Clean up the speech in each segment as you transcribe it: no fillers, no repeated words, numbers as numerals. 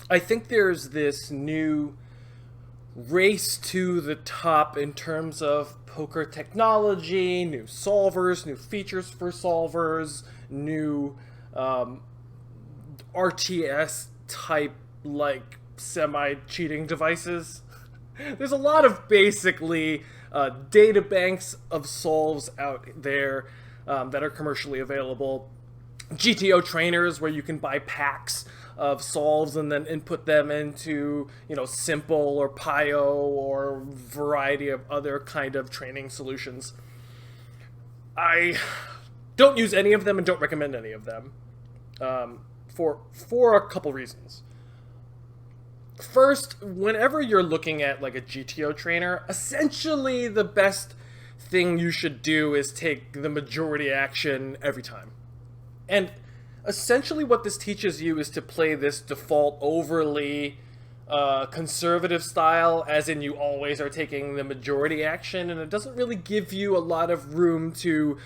I think there's this new race to the top in terms of poker technology, new solvers, new features for solvers, new um, RTS type like semi cheating devices. There's a lot of basically data banks of solves out there that are commercially available. GTO trainers where you can buy packs of solves and then input them into, simple or pio or variety of other kind of training solutions. I don't use any of them and don't recommend any of them for a couple reasons. First, whenever you're looking at like a GTO trainer, essentially the best thing you should do is take the majority action every time. And essentially, what this teaches you is to play this default overly conservative style, as in you always are taking the majority action, and it doesn't really give you a lot of room to,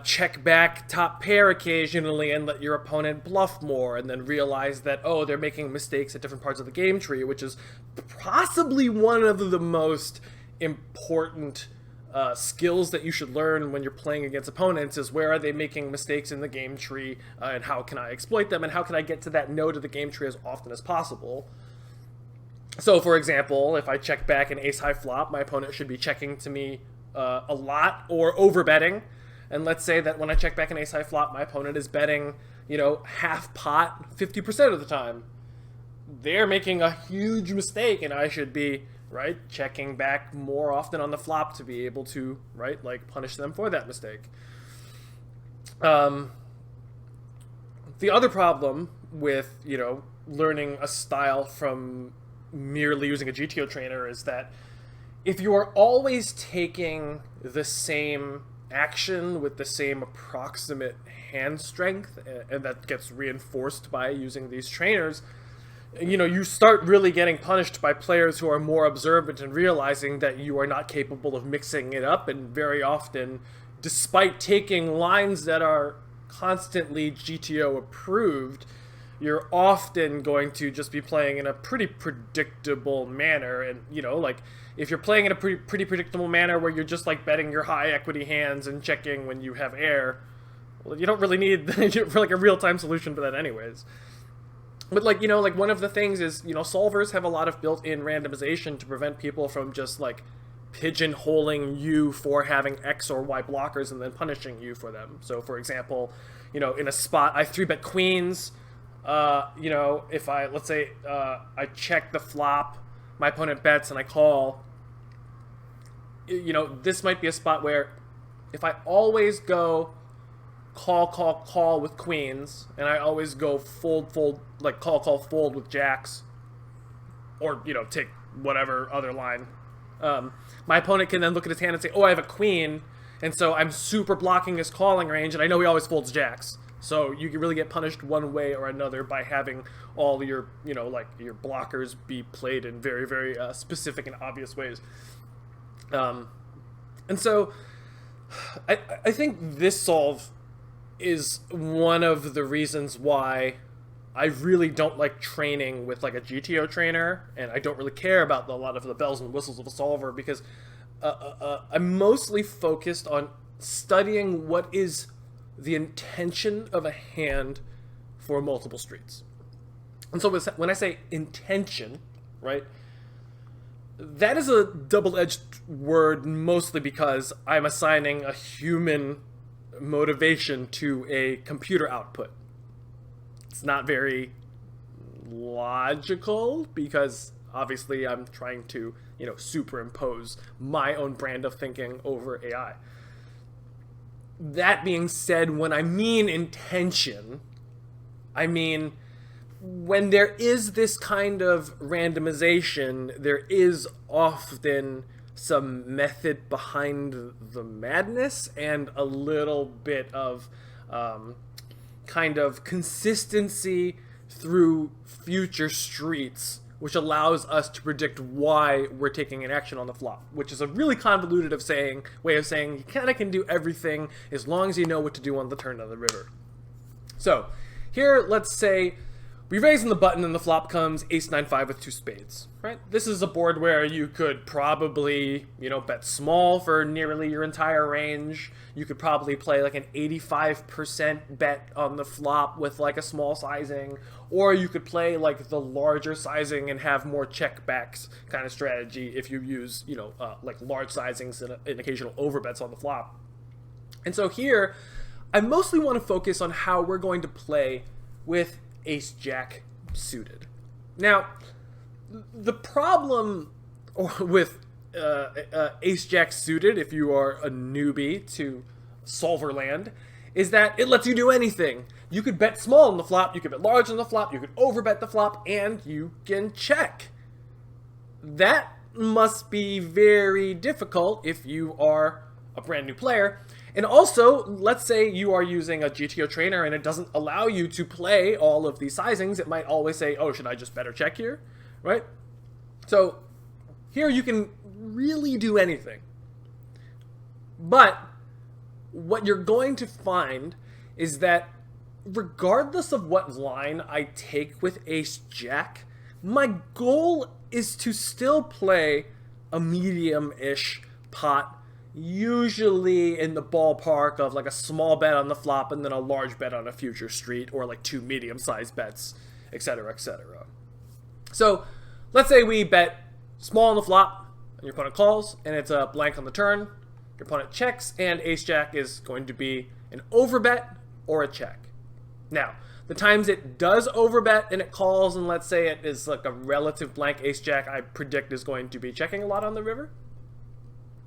check back top pair occasionally and let your opponent bluff more, and then realize that, oh, they're making mistakes at different parts of the game tree, which is possibly one of the most important skills that you should learn when you're playing against opponents is where are they making mistakes in the game tree, and how can I exploit them, and how can I get to that node of the game tree as often as possible. So, for example, if I check back an ace-high flop, my opponent should be checking to me a lot or over-betting. And let's say that when I check back an ace-high flop, my opponent is betting, half pot 50% of the time. They're making a huge mistake, and I should be checking back more often on the flop to be able to, punish them for that mistake. The other problem with, learning a style from merely using a GTO trainer is that if you are always taking the same action with the same approximate hand strength, and that gets reinforced by using these trainers, you start really getting punished by players who are more observant and realizing that you are not capable of mixing it up, and very often, despite taking lines that are constantly GTO approved, you're often going to just be playing in a pretty predictable manner. And, if you're playing in a pretty predictable manner where you're just betting your high equity hands and checking when you have air, well, you don't really need for a real-time solution for that anyways. But one of the things is, solvers have a lot of built-in randomization to prevent people from just pigeonholing you for having X or Y blockers and then punishing you for them. So for example, in a spot I 3-bet queens, if let's say I check the flop, my opponent bets and I call, this might be a spot where if I always go call with queens, and I always go fold, call, fold with jacks, or, take whatever other line, my opponent can then look at his hand and say, oh, I have a queen, and so I'm super blocking his calling range, and I know he always folds jacks. So you can really get punished one way or another by having all your, your blockers be played in very, very specific and obvious ways. And so I think this solve is one of the reasons why I really don't like training with a GTO trainer, and I don't really care about a lot of the bells and whistles of a solver, because I'm mostly focused on studying what is the intention of a hand for multiple streets. And so when I say intention, that is a double-edged word, mostly because I'm assigning a human motivation to a computer output. It's not very logical, because obviously I'm trying to, superimpose my own brand of thinking over AI. That being said, when I mean intention, I mean when there is this kind of randomization, there is often some method behind the madness and a little bit of kind of consistency through future streets, which allows us to predict why we're taking an action on the flop, which is a really convoluted way of saying you kind of can do everything as long as you know what to do on the turn of the river. So here, let's say We raise on the button and the flop comes ace-9-5 with 2 spades, right? This is a board where you could probably, bet small for nearly your entire range. You could probably play like an 85% bet on the flop with like a small sizing, or you could play like the larger sizing and have more checkbacks kind of strategy if you use, like large sizings and occasional overbets on the flop. And so here, I mostly want to focus on how we're going to play with ace-jack suited. Now, the problem with ace-jack suited, if you are a newbie to solver land, is that it lets you do anything. You could bet small on the flop, you could bet large on the flop, you could overbet the flop, and you can check. That must be very difficult if you are a brand new player. And also, let's say you are using a GTO trainer and it doesn't allow you to play all of these sizings. It might always say, oh, should I just bet or check here? Right? So here you can really do anything. But what you're going to find is that regardless of what line I take with ace-jack, my goal is to still play a medium-ish pot, usually in the ballpark of like a small bet on the flop and then a large bet on a future street, or like 2 medium-sized bets, etc., etc. So let's say we bet small on the flop and your opponent calls and it's a blank on the turn. Your opponent checks and ace-jack is going to be an overbet or a check. Now, the times it does overbet and it calls, and let's say it is like a relative blank ace-jack, I predict is going to be checking a lot on the river,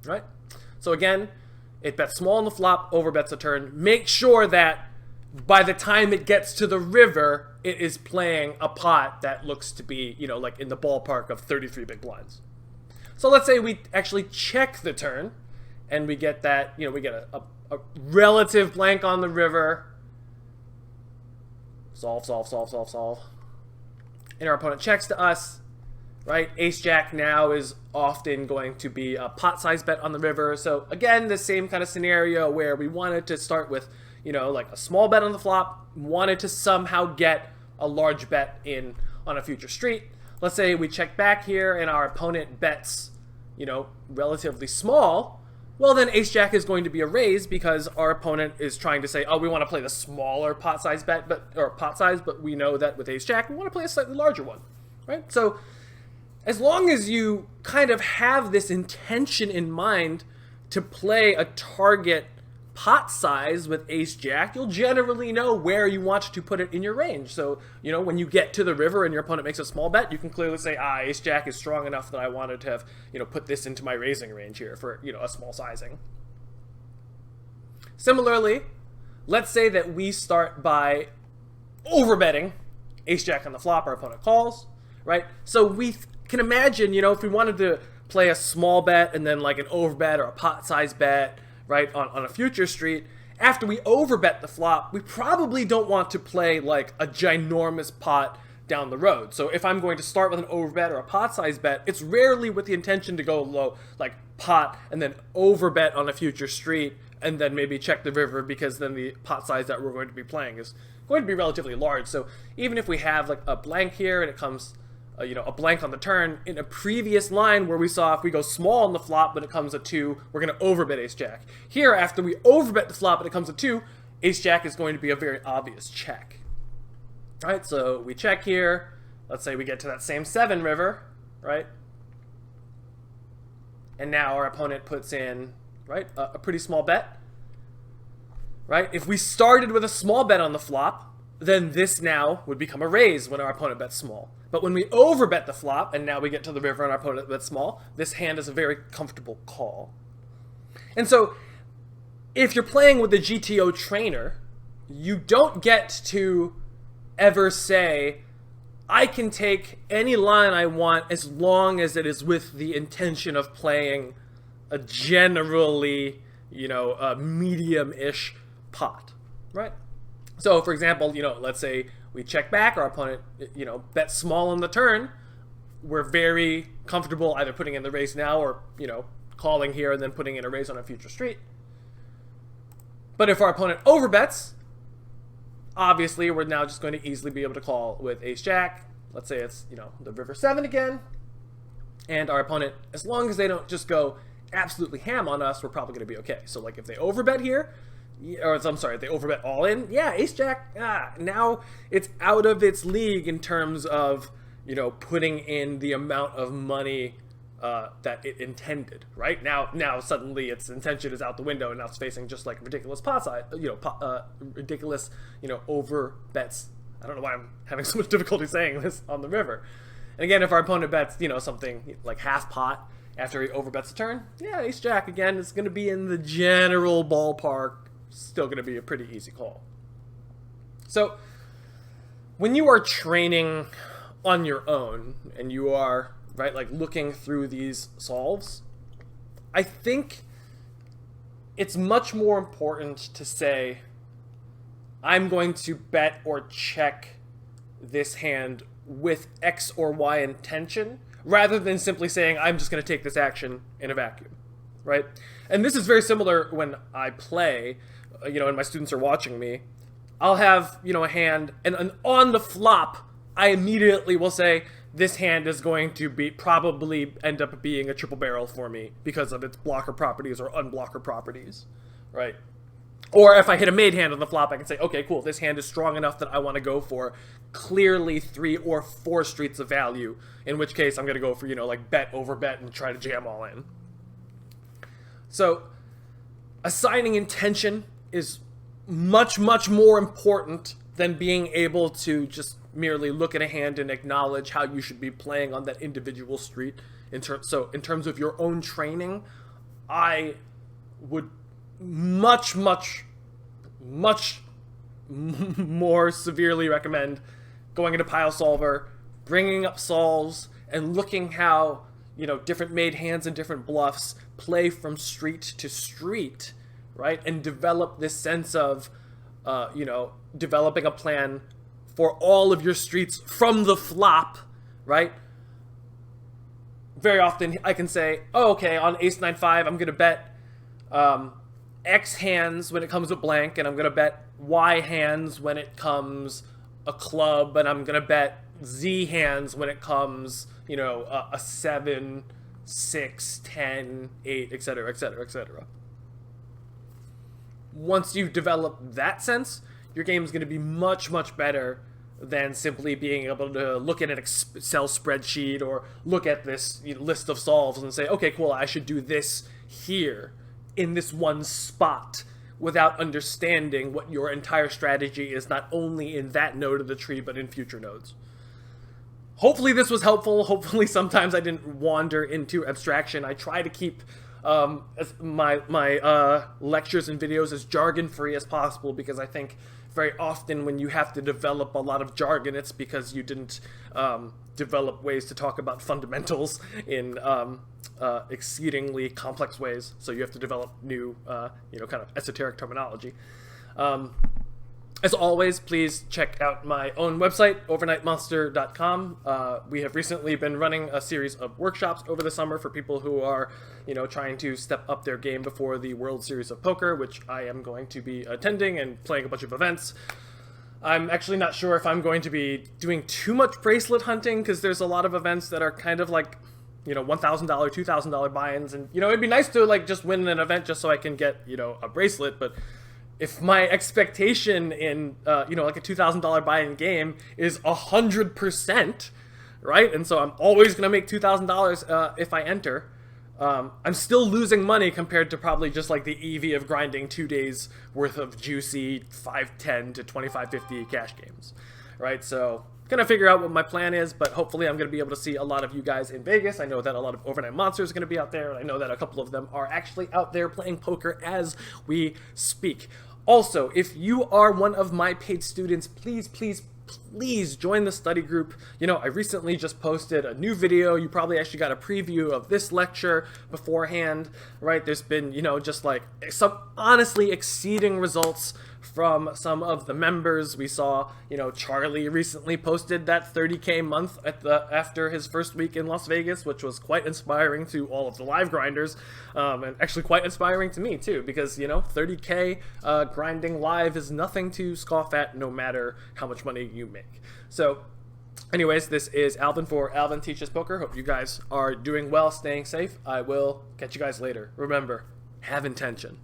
right? So again, it bets small on the flop, overbets a turn. Make sure that by the time it gets to the river, it is playing a pot that looks to be, like in the ballpark of 33 big blinds. So let's say we actually check the turn, and we get that, we get a relative blank on the river. Solve, solve, solve, solve, solve. And our opponent checks to us. Right, ace-jack now is often going to be a pot-sized bet on the river. So again, the same kind of scenario where we wanted to start with, like a small bet on the flop, wanted to somehow get a large bet in on a future street. Let's say we check back here and our opponent bets, relatively small. Well, then ace-jack is going to be a raise because our opponent is trying to say, oh, we want to play the smaller pot-sized bet, but we know that with ace-jack, we want to play a slightly larger one, right? So as long as you kind of have this intention in mind to play a target pot size with ace-jack, you'll generally know where you want to put it in your range. So, when you get to the river and your opponent makes a small bet, you can clearly say, ace-jack is strong enough that I wanted to have, put this into my raising range here for, a small sizing. Similarly, let's say that we start by overbetting ace-jack on the flop, our opponent calls, right? So we can imagine, if we wanted to play a small bet and then like an overbet or a pot-sized bet, right, on a future street, after we overbet the flop, we probably don't want to play like a ginormous pot down the road. So if I'm going to start with an overbet or a pot-sized bet, it's rarely with the intention to go low, like pot and then overbet on a future street and then maybe check the river, because then the pot size that we're going to be playing is going to be relatively large. So even if we have like a blank here and it comes a blank on the turn, in a previous line where we saw if we go small on the flop but it comes a 2, we're going to overbet ace-jack. Here, after we overbet the flop and it comes a 2, ace-jack is going to be a very obvious check. Alright, so we check here. Let's say we get to that same 7 river, right? And now our opponent puts in, right, a pretty small bet. Right? If we started with a small bet on the flop, then this now would become a raise when our opponent bets small. But when we overbet the flop, and now we get to the river and our opponent bets small, this hand is a very comfortable call. And so, if you're playing with the GTO trainer, you don't get to ever say, I can take any line I want as long as it is with the intention of playing a generally, a medium-ish pot, right? So, for example, let's say we check back, our opponent, bets small on the turn. We're very comfortable either putting in the raise now or, calling here and then putting in a raise on a future street. But if our opponent overbets, obviously we're now just going to easily be able to call with ace jack. Let's say it's, you know, the river 7 again. And our opponent, as long as they don't just go absolutely ham on us, we're probably going to be okay. So like if they overbet here, or I'm sorry, if they overbet all in, yeah, ace jack, now it's out of its league in terms of, you know, putting in the amount of money that it intended, right? Now suddenly its intention is out the window, and now it's facing just like ridiculous pot size, ridiculous, over bets. I don't know why I'm having so much difficulty saying this on the river. And again, if our opponent bets, something like half pot after he overbets a turn, yeah, ace jack again is going to be in the general ballpark, still going to be a pretty easy call. So when you are training on your own and you are like looking through these solves, I think it's much more important to say, I'm going to bet or check this hand with X or Y intention, rather than simply saying, I'm just going to take this action in a vacuum, right? And this is very similar when I play, and my students are watching me. I'll have, a hand, and on the flop, I immediately will say, this hand is going to probably end up being a triple barrel for me because of its blocker properties or unblocker properties, right? Or if I hit a made hand on the flop, I can say, okay, cool, this hand is strong enough that I want to go for clearly 3 or 4 streets of value, in which case I'm going to go for, like bet over bet and try to jam all in. So assigning intention is much, much more important than being able to just merely look at a hand and acknowledge how you should be playing on that individual street. So in terms of your own training, I would much, much, much more severely recommend going into piosolver, bringing up solves, and looking how, different made hands and different bluffs play from street to street, right? And develop this sense of, developing a plan for all of your streets from the flop, right? Very often I can say, oh, okay, on ace 9-5, I'm going to bet X hands when it comes to blank, and I'm going to bet Y hands when it comes a club, and I'm going to bet Z hands when it comes, a 7, 6, 10, 8, etc., etc., etc. Once you develop that sense, your game is going to be much, much better than simply being able to look at an Excel spreadsheet or look at this list of solves and say, okay, cool, I should do this here in this one spot, without understanding what your entire strategy is, not only in that node of the tree, but in future nodes. Hopefully this was helpful. Hopefully sometimes I didn't wander into abstraction. I try to keep my lectures and videos as jargon-free as possible, because I think very often when you have to develop a lot of jargon, it's because you didn't develop ways to talk about fundamentals in exceedingly complex ways. So you have to develop new, kind of esoteric terminology. As always, please check out my own website, overnightmonster.com. We have recently been running a series of workshops over the summer for people who are, trying to step up their game before the World Series of Poker, which I am going to be attending and playing a bunch of events. I'm actually not sure if I'm going to be doing too much bracelet hunting, because there's a lot of events that are kind of like, $1,000, $2,000 buy-ins, and, it'd be nice to, like, just win an event just so I can get, a bracelet, but if my expectation in, like a $2,000 buy-in game is 100%, right? And so I'm always going to make $2,000 if I enter. I'm still losing money compared to probably just like the EV of grinding 2 days worth of juicy 5.10 to 25.50 cash games, right? So gonna figure out what my plan is, but hopefully I'm gonna be able to see a lot of you guys in Vegas. I know that a lot of Overnight Monsters are gonna be out there, and I know that a couple of them are actually out there playing poker as we speak. Also, if you are one of my paid students, please, please, please join the study group. I recently just posted a new video. You probably actually got a preview of this lecture beforehand, right? There's been, just like some honestly exceeding results from some of the members. We saw, Charlie recently posted that 30K month after his first week in Las Vegas, which was quite inspiring to all of the live grinders, and actually quite inspiring to me too, because 30K grinding live is nothing to scoff at, no matter how much money you make. So anyways, this is Alvin for Alvin Teaches Poker. Hope you guys are doing well, staying safe. I will catch you guys later. Remember, have intention.